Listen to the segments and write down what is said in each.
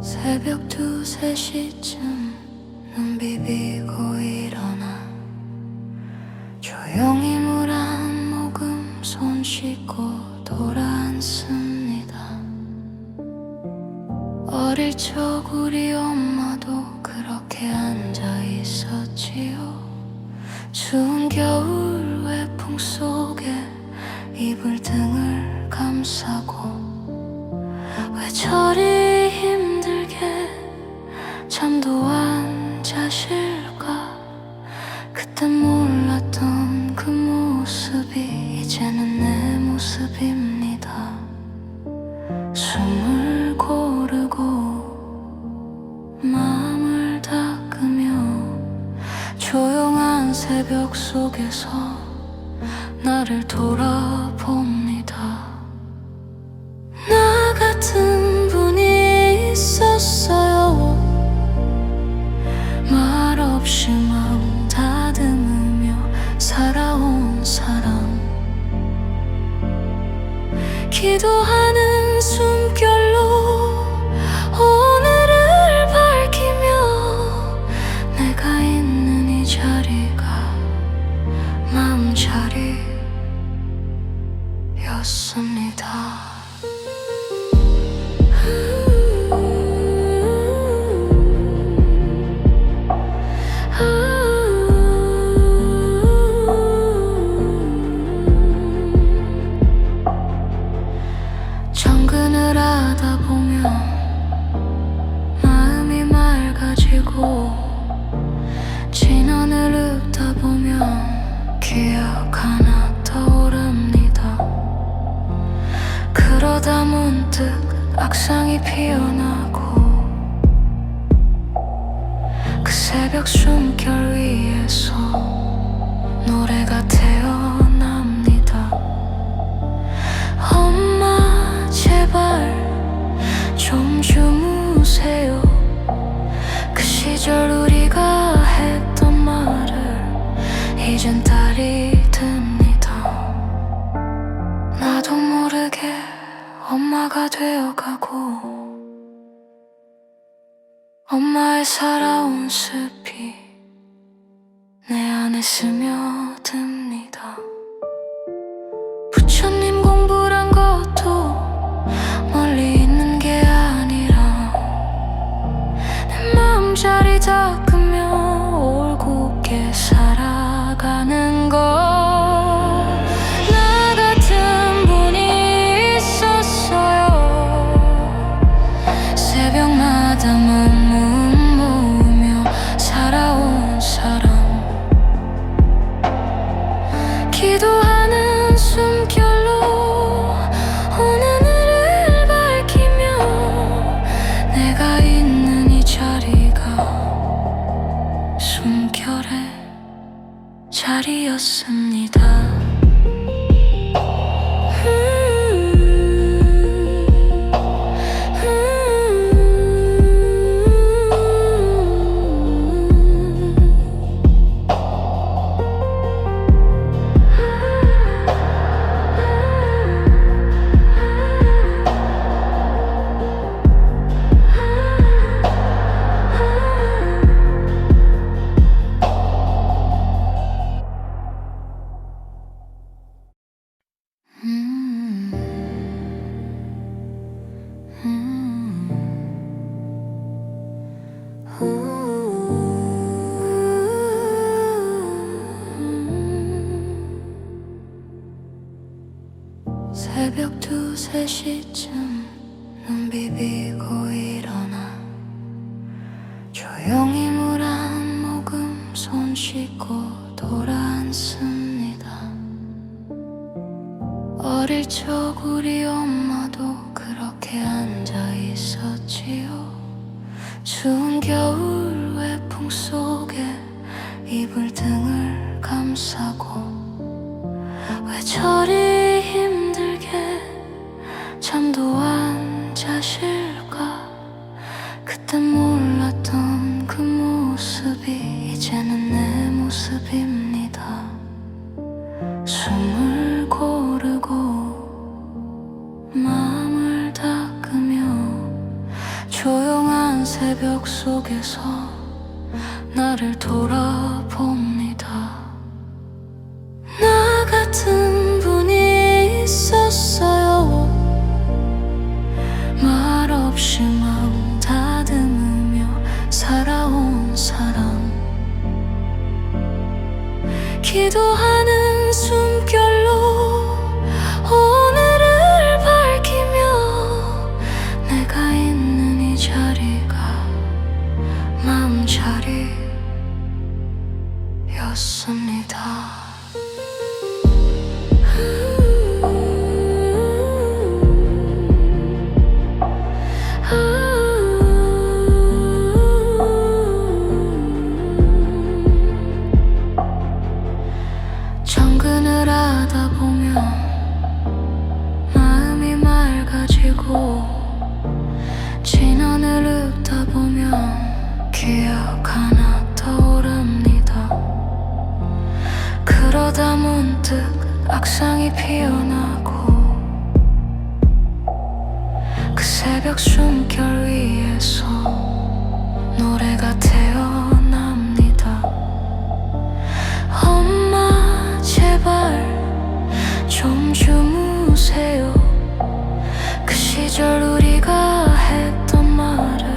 새벽 2, 3시쯤 눈 비비고 일어나 조용히 물 한 모금 손 씻고 돌아앉습니다. 어릴 적 우리 엄마도 그렇게 앉아 있었지요. 추운 겨울 외풍 속에 이불 등을 감싸고 왜 저리 힘들게 잠도 안 자실까. 그땐 몰랐던 그 모습이 이제는 내 모습입니다. 숨을 고르고 마음을 닦으며 조용한 새벽 속에서 나를 돌아봅니다. 나 같은 분이 있었어요. 말없이 마음 다듬으며 살아온 사람, 기도하는 숨결로 오늘을 밝히며 내가 있는 이 자리가 마음자리였습니다. 정근을 하다 보면 마음이 맑아지고 진원을 읊다 보면 기억 하나 떠오릅니다. 그러다 문득 악상이 피어나고 그 새벽 숨결 위에서 노래가 태어납니다. 엄마 제발 좀 주무세요. 그 시절 우리가 했던 말을 이젠 딸이 듣니다. 나도 모르게 엄마가 되어가고 엄마의 살아온 습이 내 안에 스며듭니다. 부처님 공부란 것도 멀리 있는 게 아니라 내 마음자리 닦으며 올곧게 살아가는 것. 나 같은 분이 있었어요. 새벽마다 문문 모으며 살아온 사람, 기도하는 숨결로 오늘을 밝히며 내가 있는 이 자리가 숨결의 자리였습니다. 새벽 2, 3시쯤 눈 비비고 일어나 조용히 물 한 모금 손 씻고 돌아앉습니다. 어릴 적 우리 엄마도 그렇게 앉아 있었지요. 추운 겨울 외풍 속에 이불 등을 감싸고 왜 저리 힘들게 잠도 안 자실까. 그땐 몰랐던 그 모습이 이제는 내 모습입니다. 숨을 고르고 마음을 닦으며 조용한 새벽 속에서 나를 돌아봅니다. 나 같은 분이 있었어요. 말없이 마음 다듬으며 살아온 사람, 기도하는 숨결로 오늘을 밝히며 내가 있는 이 자리가 마음자리였습니다. 정근을 하다 보면 마음이 맑아지고, 진언을 읊다 보면 기억 하나 떠오릅니다. 그러다 문득 악상이 피어나고 그 새벽 숨결 위에서 노래가 태어납니다. 엄마 제발 좀 주무세요. 그 시절 우리가 했던 말을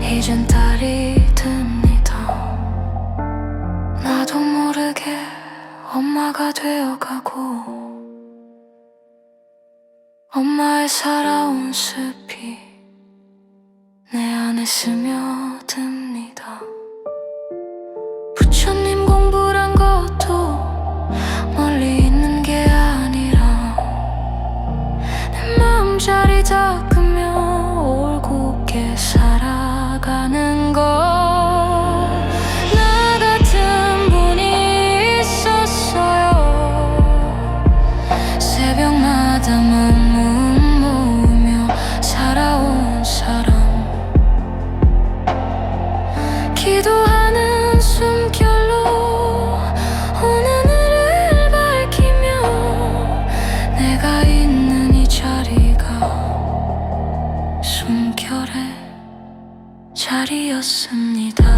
이젠 딸이 듣니다. 나도 모르게 엄마가 되어가고 엄마의 살아온 숲이 내 안에 스며듭니다. 부처님 공부란 것도 멀리 있는 게 아니라 내 마음자리 닦으며 올곧게 살아가는 것. 나 같은 분이 있었어요. 새벽마다 마음 모으며 살아온 사람, 기도하는 숨결로 오늘을 밝히며 내가 있는 이 자리가 숨결의 자리였습니다.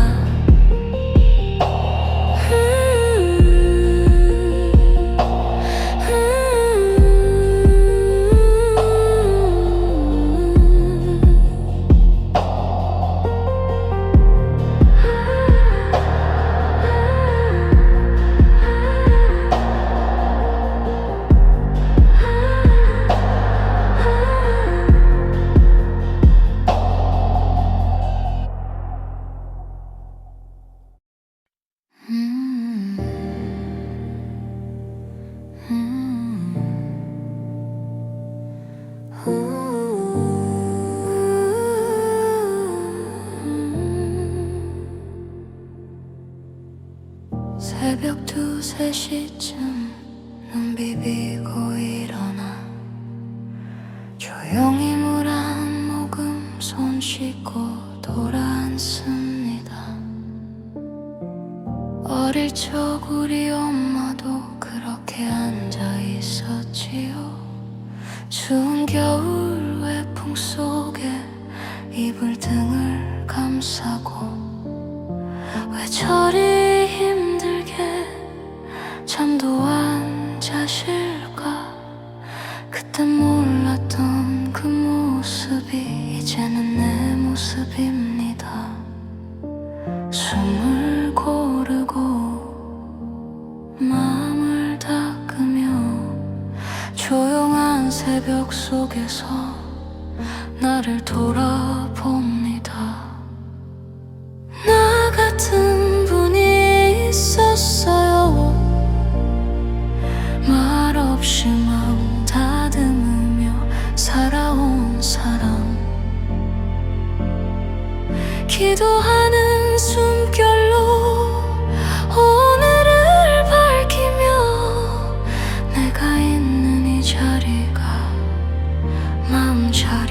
새벽 2, 3시쯤 눈 비비고 일어나 조용히 물 한 모금 손 씻고 돌아앉습니다. 어릴 적 우리 엄마도 그렇게 앉아 있었지요. 추운 겨울 외풍 속에 이불 등을 감싸고 왜 저리 힘들게 잠도 안 자실까. 그땐 몰랐던 그 모습이 이제는 내 모습입니다. 숨을 고르고 마음을 닦으며 조용한 새벽 속에서 나를 돌아봅니다. 나 같은 분이 있었어요. 말없이 마음 다듬으며 살아온 사람, 기도하는 숨결로 오늘을 밝히며 내가 있는 이 자리가 마음자리였습니다.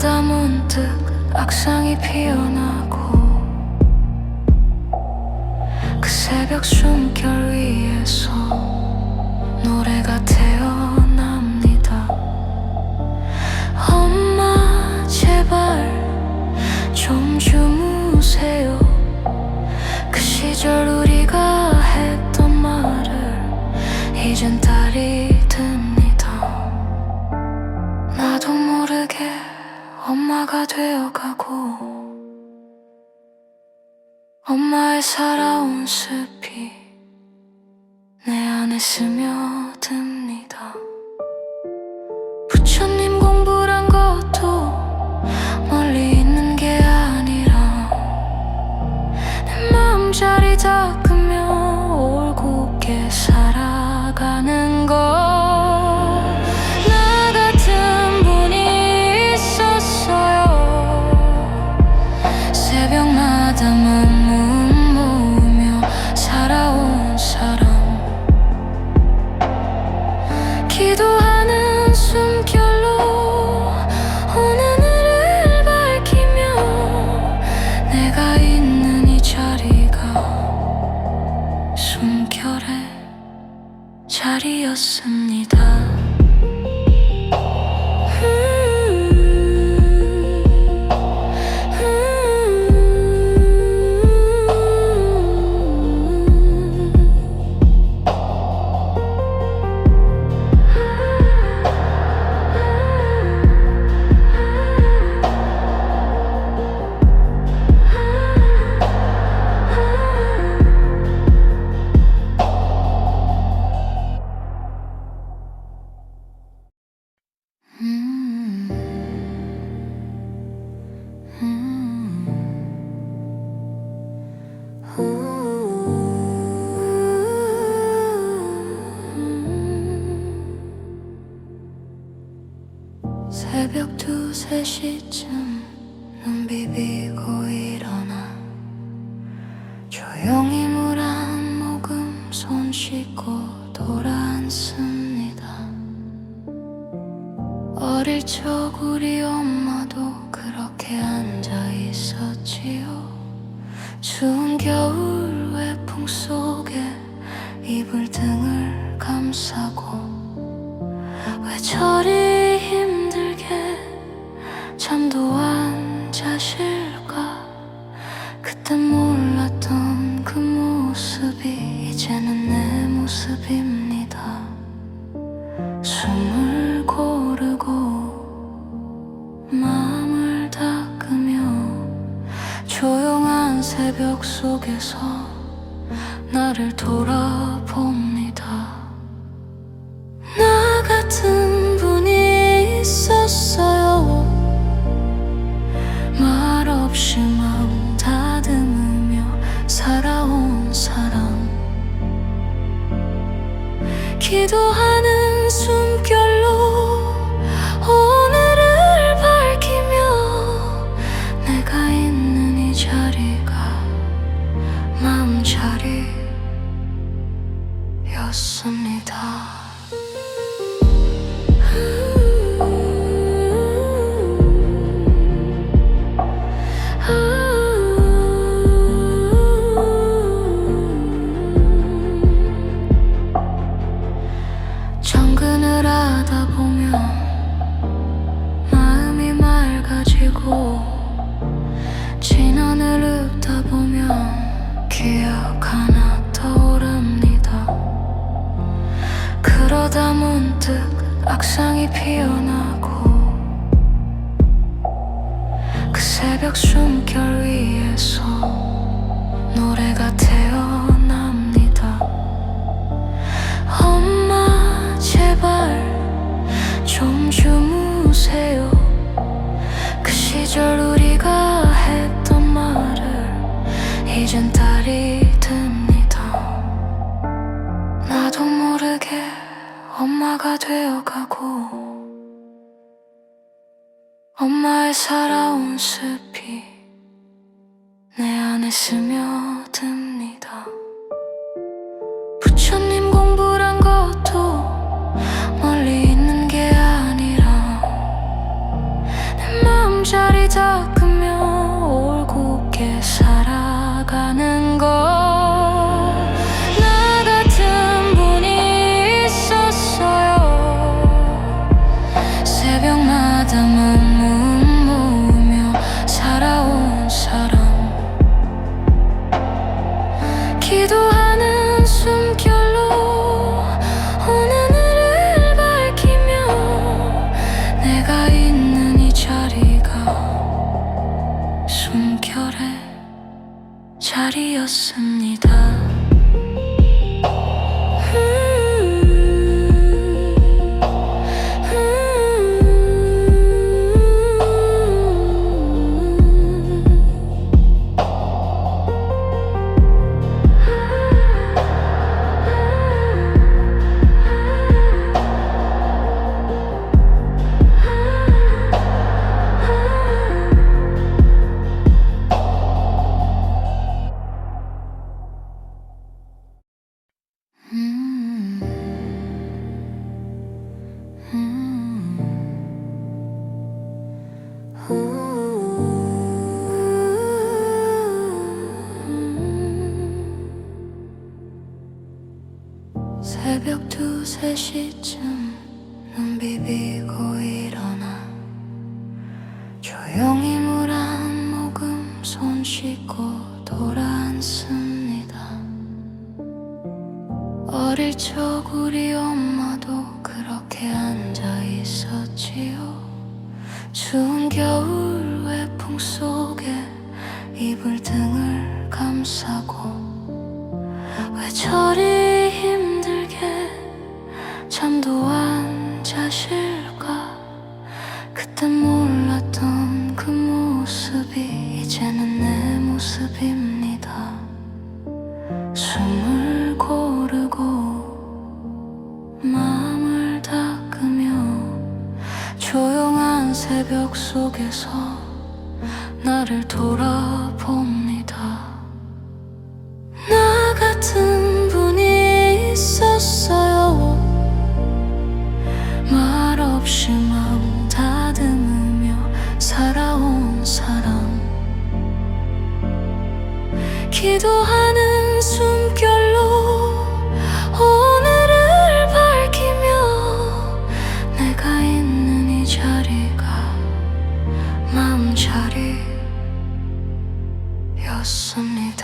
그러다 문득 악상이 피어나고 그 새벽 숨결 위에서 노래가 태어납니다. 엄마 제발 좀 주무세요. 그 시절 우리가 했던 말을 이젠 딸이 듣니다. 나도 모르게 엄마가 되어가고 엄마의 살아온 습이 내 안에 스며듭니다. 부처님 공부란 것도 멀리 있는 게 아니라 내 마음자리 닦으며 올곧게 살아가는 것. 나 같은 분이 있었어요. 새벽마다 문문 모으며 살아온 사람, 기도하는 숨결로 오늘을 밝히며 내가 있는 이 자리가 숨결의 자리였습니다. 새벽 2, 3시쯤 눈 비비고 일어나 조용히 물 한 모금 손 씻고 돌아앉습니다. 어릴 적 우리 엄마도 그렇게 앉아 있었지요. 추운 겨울 외풍 속에 이불 등을 감싸고 왜 저리 힘들게 잠도 안 자실까. 그땐 몰랐던 그 모습이 이제는 내 모습입니다. 숨을 고르고 마음을 닦으며 조용한 새벽 속에서 나를 돌아봅니다. 나 같은 분이 있었어요. 말없이 마음 다듬으며 살아온 사람, 기도하는 숨결로 오늘을 밝히며 내가 있는 이 자리가 마음자리였습니다. 정근을 하다 보면 마음이 맑아지고 진원을 읊다 보면 기억 하나 떠오릅니다. 그러다 문득 악상이 피어나고 그 새벽 숨결 위에서 노래가 태어납니다. 엄마 제발 좀 주무세요. 그 시절 우리가 했던 말을 이젠 딸이 듣니다. 나도 모르게 엄마가 되어가고 엄마의 살아온 습이 내 안에 스며듭니다. 부처님 공부란 것도 멀리 있는 게 아니라 내 마음 자리였습니다. 새벽 2, 3시쯤 눈 비비고 일어나 조용히 물 한 모금 손 씻고 돌아앉습니다. 어릴 적 우리 엄마도 그렇게 앉아 있었지요. 추운 겨울 외풍 속에 이불 등을 감싸고 왜 저리 힘들게 잠도 안 자실까. 그땐 몰랐던 그 모습이 이제는 내 모습입니다. 숨을 고르고 마음을 닦으며 조용한 새벽 속에서 나를 돌아봅니다. 나 같은 분이 있었어요. 말없이 마음 다듬으며 살아온 사람, 기도하는 숨결로 오늘을 밝히며 내가 있는 이 자리가 마음자리였습니다.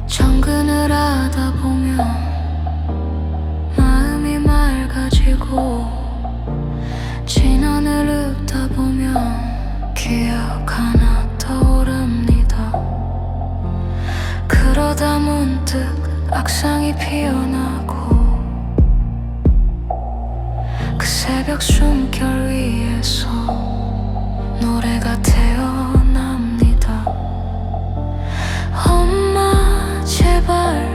정근을 하다 보면 마음이 맑아지고 진언을 읊다 보면 기억 하나 떠오릅니다. 그러다 문득 악상이 피어나고 그 새벽 숨결 위에서 노래가 태어납니다. 엄마 제발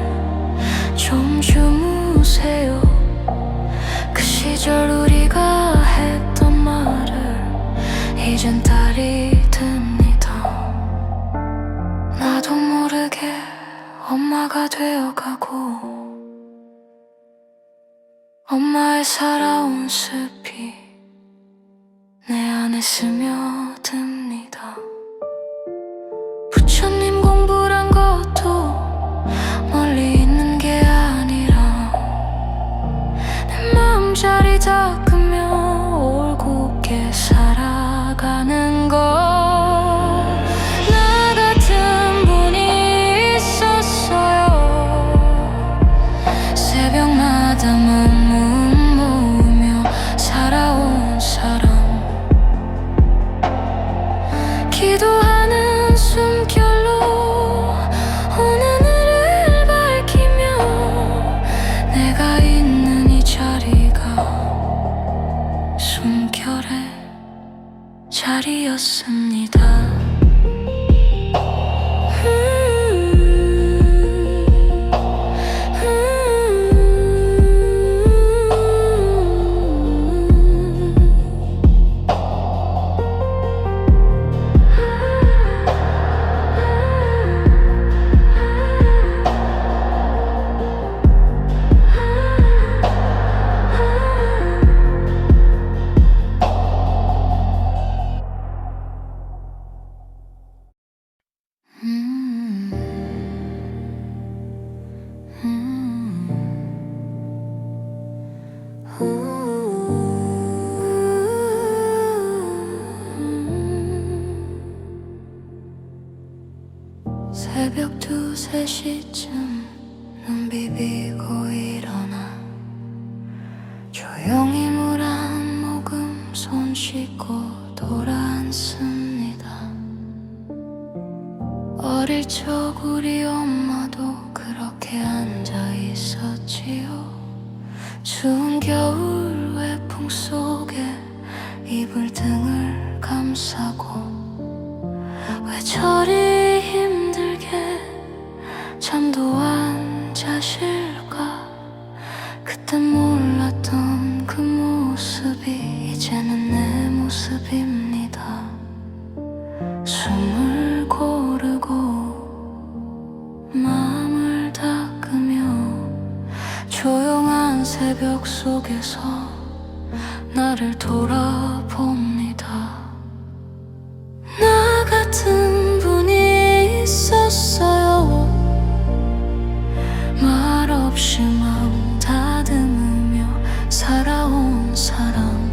좀 주무세요. 그 시절 우리가 했던 말을 이젠 딸이 듣니다. 나도 모르게 엄마가 되어가고 엄마의 살아온 숲이 내 안에 스며듭니다. 부처님 공부란 것도 멀리 있는 게 아니라 내 마음자리 닦으며 올곧게 살아가는 것. 나 같은 분이 있었어요. 새벽마다 문문 모으며 살아온 사람, 기도하는 숨결로 오늘을 밝히며 내가 있는 이 자리가 숨결의 자리였습니다. 새벽 2, 3시쯤 눈 비비고 일어나 조용히 물 한 모금 손 씻고 돌아앉습니다. 어릴 적 우리 엄마도 그렇게 앉아 있었지요. 추운 겨울 외풍 속에 이불 등을 감싸고 왜 저리 힘들게 잠도 안 자실까. 그땐 몰랐던 그 모습이 이제는 내 모습입니다. 숨을 고르고 마음을 닦으며 조용한 새벽 속에서 나를 돌아봅니다. 나 같은 분이 있었어요. 말없이 마음 다듬으며 살아온 사람,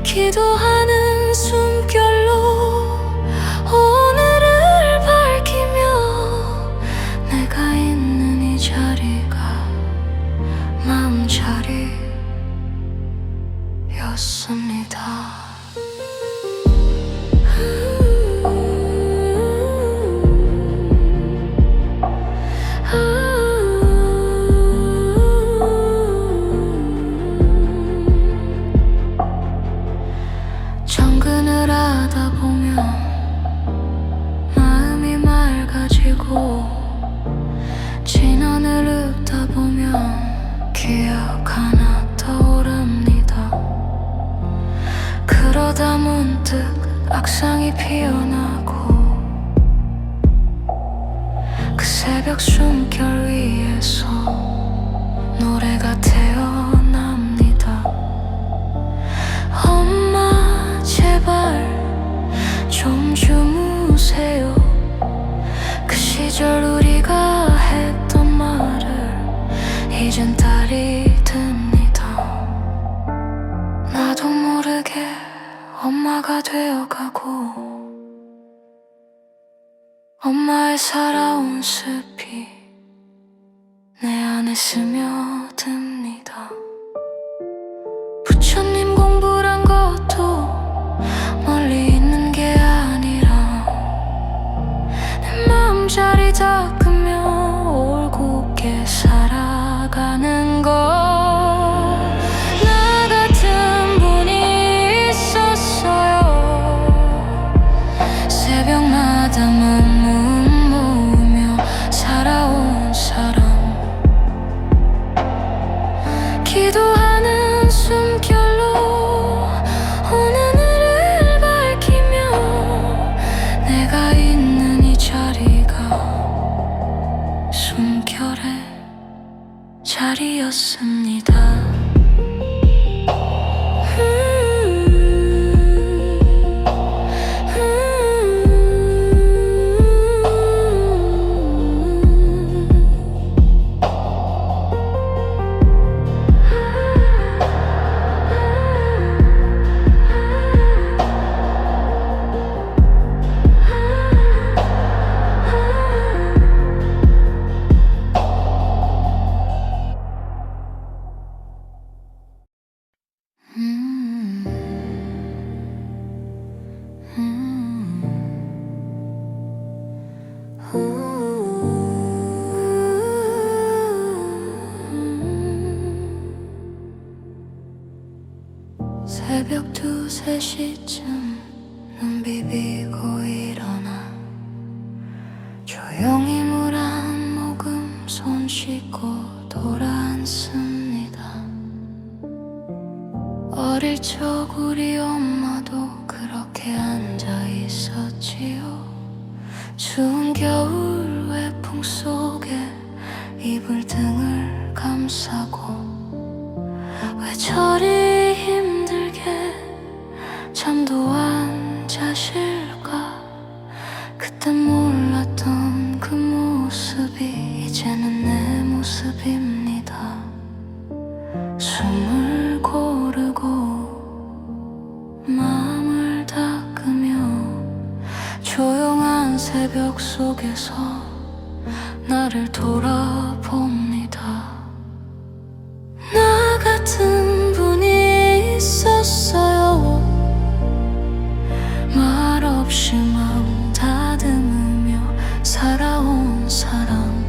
기도하는 숨결로 오늘을 밝히며 내가 있는 이 자리가 마음자리였습니다. 정근을 하다 보면 마음이 맑아지고 진원을 읊다 보면 기억 하나 떠오릅니다. 그러다 문득 악상이 피어나고 그 새벽 숨결 위에서 노래가 태어납니다. 엄마 제발 좀 주무세요. 그 시절 우리가 했던 말을 이젠 딸이 듣니다. 나도 모르게 엄마가 되어가고 엄마의 살아온 습이 내 안에 스며듭니다. 부처님 공부란 것도 멀리 있는 게 아니라 내 마음 자리 닦으며 올곧게 살아가는 것. 나 같은 분이 있었어요. 새벽마다 문문 모으며 살아온 사람, 기도하는 숨결로 오늘을 밝히며 내가 있는 이 자리가 숨결의 자리였습니다. 새벽 2, 3시쯤 눈 비비고 일어나 조용히 물 한 모금 손 씻고 돌아앉습니다. 어릴 적 우리 엄마도 그렇게 앉아 있었지요. 추운 겨울 외풍 속에 이불 등을 감싸고 왜 저리 힘들게 잠도 안 자실까. 그땐 몰랐던 그 모습이 이제는 내 모습입니다. 숨을 고르고 마음을 닦으며 조용한 새벽 속에서 나를 돌아봅니다. 나 같은 분이 있었어요. 말없이 마음 다듬으며 살아온 사람,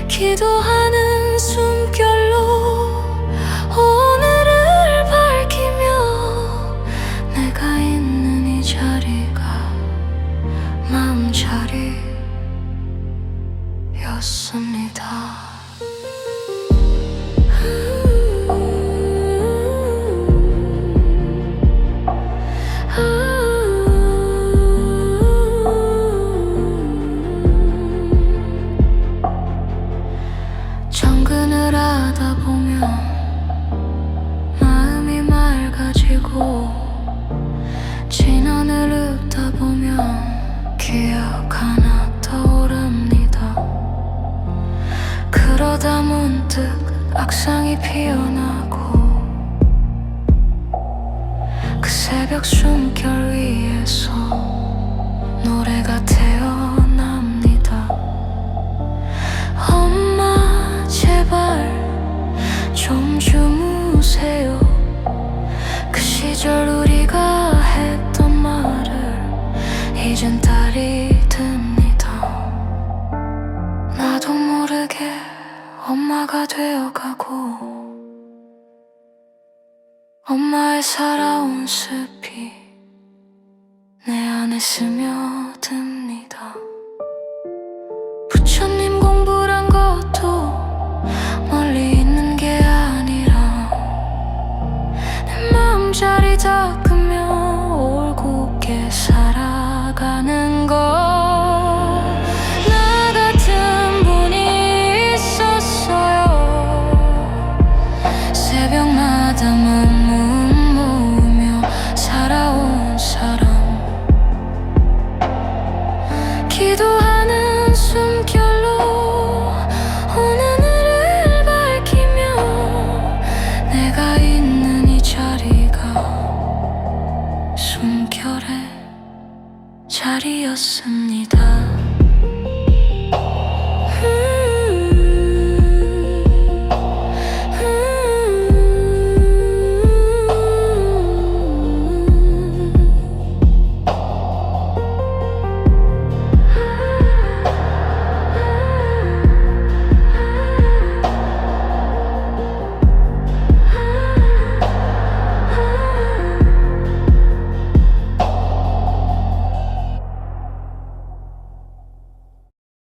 기도하는 숨결로 오늘을 밝히며 내가 있는 이 자리가 마음자리였습니다. 정근을 하다 보면 마음이 맑아지고, 진원을 읊다 보면 기억 하나 떠오릅니다. 그러다 문득 악상이 피어나고 그 새벽 숨결 위에서 노래가 태어납니다. 엄마 제발 좀 주무세요. 그 시절 우리가 했던 말을 이젠 딸이 듣니다. 나도 모르게 엄마가 되어가고 엄마의 살아온 습이 내 안에 스며듭니다. 부처님 공부란 것도 멀리 있는 게 아니라 내 마음자리 닦으며 올곧게 살아가는 것. 나 같은 분이 있었어요. 새벽마다 문문 모으며 살아온 사람, 기도하는 숨결로 오늘을 밝히며 내가 있는 이 자리가 숨결의 자리였습니다.